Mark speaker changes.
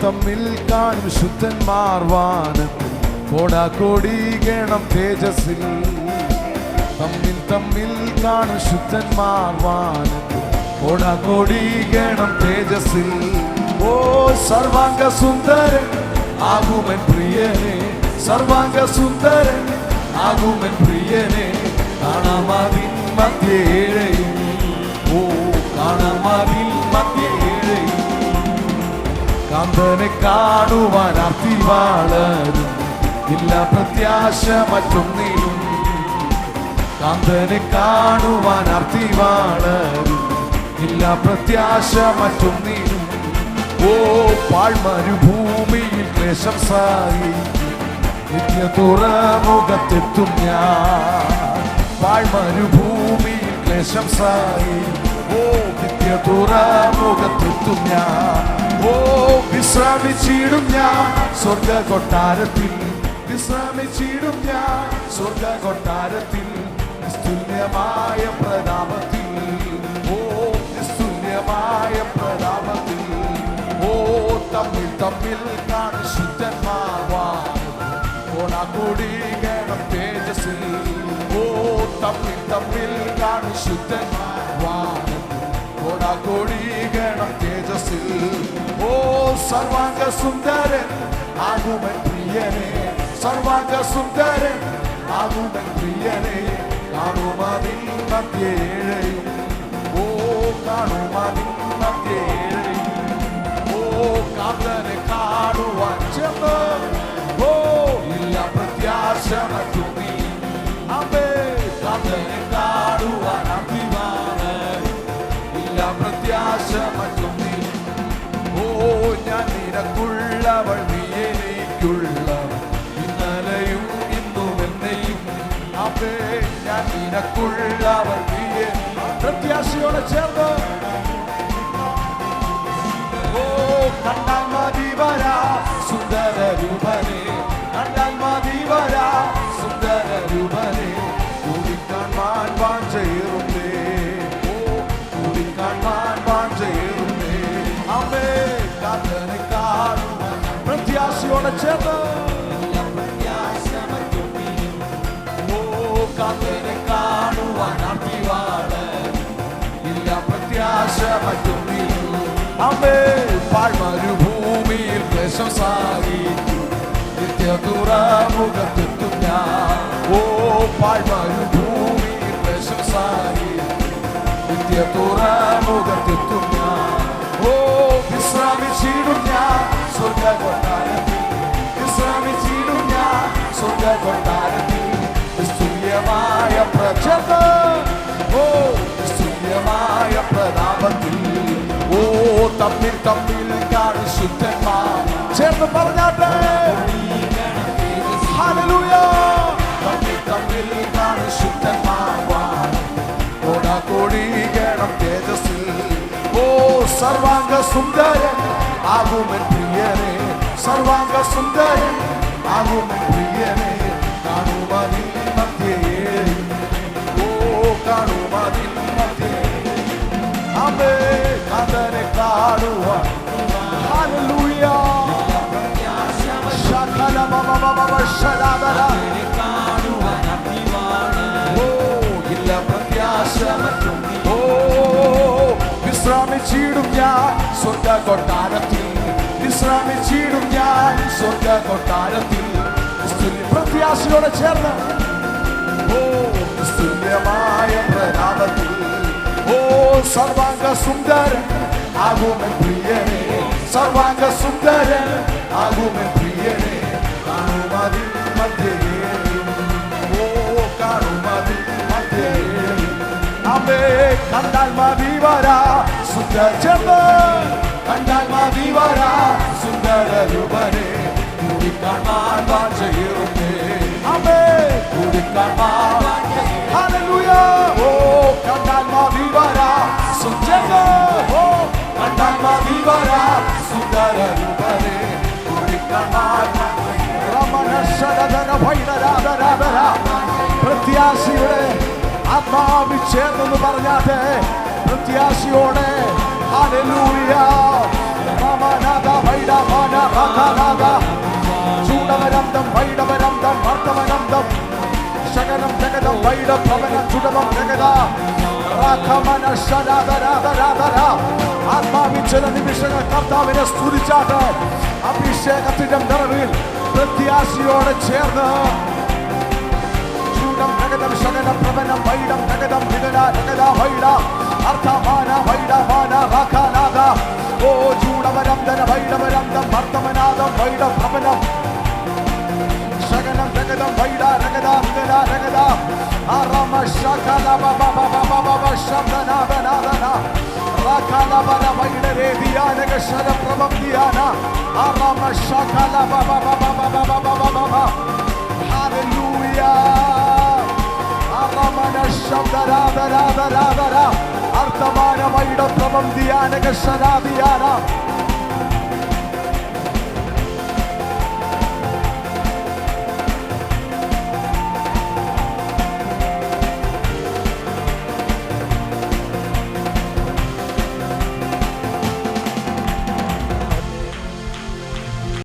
Speaker 1: തമ്മിൽ കാണും ശുദ്ധന്മാർ വാനത്തിൽ കോടാകോടി ഗണം തേജസ്സിൽ. തമ്മിൽ കാണും ശുദ്ധന്മാർ വാനത്തിൽ കോടാകോടി ഗണം തേജസ്സിൽ. ഓ സർവാംഗ സുന്ദരൻ ആകുമൻ പ്രിയനെ, സർവാംഗ സുന്ദരൻ ആകുമൻ പ്രിയനെ. കാണാമതിൻ മധ്യേഴയും, ഓ കാണാമതിൻ മധ്യേഴയും. കാന്തനെ കാണുവാൻ ആർത്തി വളരും, ഇല്ല പ്രത്യാശ മറ്റൊന്നിലും. കാന്തനെ കാണുവാൻ ആർത്തി വളരും, ഇല്ല പ്രത്യാശ മറ്റൊന്നിലും. ഓ പാഴ്മരുഭൂമിയിൽ ക്ലേശം സഹിക്കും, നിത്യ തുറമുഖത്തെത്തും ഞാൻ. പാഴ്മരുഭൂമിയിൽ ക്ലേശം സഹിക്കും, ഓ നിത്യ തുറമുഖത്തെത്തും ഞാൻ. ഓ വിശ്രമിച്ചിടും ഞാൻ സ്വർഗ കൊട്ടാരത്തിൽ, വിശ്രമിച്ചിടും ഞാൻ സ്വർഗ കൊട്ടാരത്തിൽ. നിസ്തുല്യമായ പ്രതാപത്തിൽ, ഓ നിസ്തുല്യമായ പ്രതാപത്തിൽ. ഓ തമ്മിൽ കാണും ശുദ്ധന്മാർ വാനത്തിൽ കോടാകോടി ഗണം തേജസ്സിൽ. ഓ തമ്മിൽ കാണും ശുദ്ധന്മാർ വാനത്തിൽ കോടാകോടി ഗണം തേജസ്സിൽ. ഓ സർവാംഗ സുന്ദരൻ ആകുമൻ പ്രിയനെ, സർവാംഗ സുന്ദരൻ ആകുമൻ പ്രിയനെ. കാണുമതിൻ മധ്യേഴയും, ഓ കാണുമതിൻ മധ്യേഴയും. ഓ കാന്തനെ കാണുവാൻ ചെന്ന്, ഓ ഇല്ല പ്രത്യാശ മറ്റൊന്നി. അമ്മേ കാന്തനെ കാണുവാൻ അഭിമാനം, ഇല്ല പ്രത്യാശ മറ്റൊന്നി. ഓ ഞാൻ നിനക്കുള്ളവൾ, നീ എനിക്കുള്ളവൾ, ഇന്നലെയും ഇന്നും എന്നെയും. അമ്മേ ഞാൻ നിനക്കുള്ളവൾ, നീ പ്രത്യാശയോടെ ചേർന്ന്. ഓ കണ്ടാൽ മതി വരാ സുന്ദര രൂപനെ, കണ്ടാൽ മതി വരാ സുന്ദര രൂപനെ. കൂടിക്കാൺമാൻ വാഞ്ചേറുന്നേ, ഓ കൂടിക്കാൺമാൻ വാഞ്ചേറുന്നേ. അമ്മേ കാന്തനെ കാണുവാൻ പ്രത്യാശയോടെ ചേർന്ന്. ഓ കാന്തനെ കാണുവാൻ ആർത്തി വളരും, ഇല്ല പ്രത്യാശ മറ്റൊന്നിലും. അമ്മേ പാഴ്മരുഭൂമിയിൽ ക്ലേശം സഹിക്കും, നിത്യ തുറമുഖത്തെത്തും ഞാൻ. ഓ പാഴ്മരുഭൂമിയിൽ ക്ലേശം സഹിക്കും, നിത്യ തുറമുഖത്തെത്തും ഞാൻ. ഓ വിശ്രമിച്ചിടും ഞാൻ സ്വർഗ കൊട്ടാരത്തിൽ, വിശ്രമിച്ചിടും ഞാൻ സ്വർഗ കൊട്ടാരത്തിൽ. നിസ്തുല്യമായ പ്രചണ്ഡം, ഓ നിസ്തുല്യമായ പ്രതാപത്തിൽ. ഓ തമ്മിൽ കാണും ശുദ്ധന്മാർ ചേർന്ന് പറഞ്ഞാട്ടെ ഹല്ലേലൂയ. തമ്മിൽ കാണും ശുദ്ധന്മാർ കോടാകോടി ഗണം തേജസ്സിൽ. ഓ സർവാംഗ സുന്ദരൻ ആകുമൻ പ്രിയനെ, സർവാംഗ സുന്ദരൻ ആകുമൻ പ്രിയനെ. കാണുമതിൻ മധ്യേഴയും, ഓ കാണുമതിൻ മധ്യേഴയും. അമ്മേ കാന്തനെ കാണുവാൻ ഹല്ലേലൂയ. ശകല മമ ശലാദര. ഓ ഇല്ല പ്രത്യാശ. ഓ വിശ്രമിച്ചിടും ഞാൻ സ്വർഗ കൊട്ടാരത്തിൽ, വിശ്രമിച്ചിടും ഞാൻ സ്വർഗ കൊട്ടാരത്തിൽ. പ്രത്യാശയോടെ ചേർന്ന്. ഓ നിസ്തുല്യമായ പ്രതാപത്തിൽ. ഓ സർവാംഗ സുന്ദരൻ ആകുമൻ പ്രിയനെ, സർവാംഗ സുന്ദരൻ ആകുമൻ പ്രിയനെ. കാണുമതിൻ മധ്യേഴയും, ഓ കാണുമതിൻ മധ്യേഴയും. അമ്മേ കണ്ടാൽ മതി വരാ സുന്ദര ചെന്ന്, കണ്ടാൽ മതി വരാ സുന്ദര രൂപനെ. കൂടിക്കാണാൻ വാഞ്ചയേറുന്നേ, അമ്മേ കൂടിക്കാണാൻ. ഹല്ലേലൂയ. ഓ കണ്ടാൽ മതി വരാ സുന്ദര, ഓ കണ്ടാൽ മതി വരാ സുന്ദര രൂപനെ. കൂടിക്കാണാൻ പ്രത്യാശയുടെ ആത്മാവിൽ ചേർന്നെന്ന് പറഞ്ഞാട്ടെ, പ്രത്യാശയോടെ ഹല്ലേലൂയ. വൈഡമാന റകനാഗ ചൂടവരന്തം വൈഡവരന്തം വർത്തമനന്തം ശകനം ജഗതം വൈഡ ഭവനം ചുടവം ജഗത രാഘമന ശരാധരാധരാധര ആത്മാവിൽ ചില നിമിഷങ്ങൾ കർത്താവിനെ സ്തുതിച്ചാട്ട് അഭിഷേകത്തിന്റെ നിറവിൽ പ്രത്യാശയോടെ ചേർന്ന് ചൂടം ജഗതം ശകനം പ്രവനം വൈഡം ജഗതം വിഗന ജഗത വൈഡ അർത്ഥമാന വൈഡമാന രാഘനാഗ ഓ ചൂടവരന്തന വൈഡവരന്തം വർത്തമനാദം വൈഡ ഭവനം ശകനം ജഗതം വൈഡ രഗത വിഗന രഗത ആരാമ ശകല ബബ ബബ ബബ ശബ്ദനാദനാദന രാഘന ബന വൈഡ രേദിയാനക ശരപ്രഭം ദിയാന ആരാമ ശകല ബബ ബബ ബബ ബബ ബബ ഹല്ലേലൂയ ആരാമന ശബ്ദനാദനാദനാദന അർത്ഥമാന വൈഡ പ്രഭം ദിയാനക ശരാദിയാന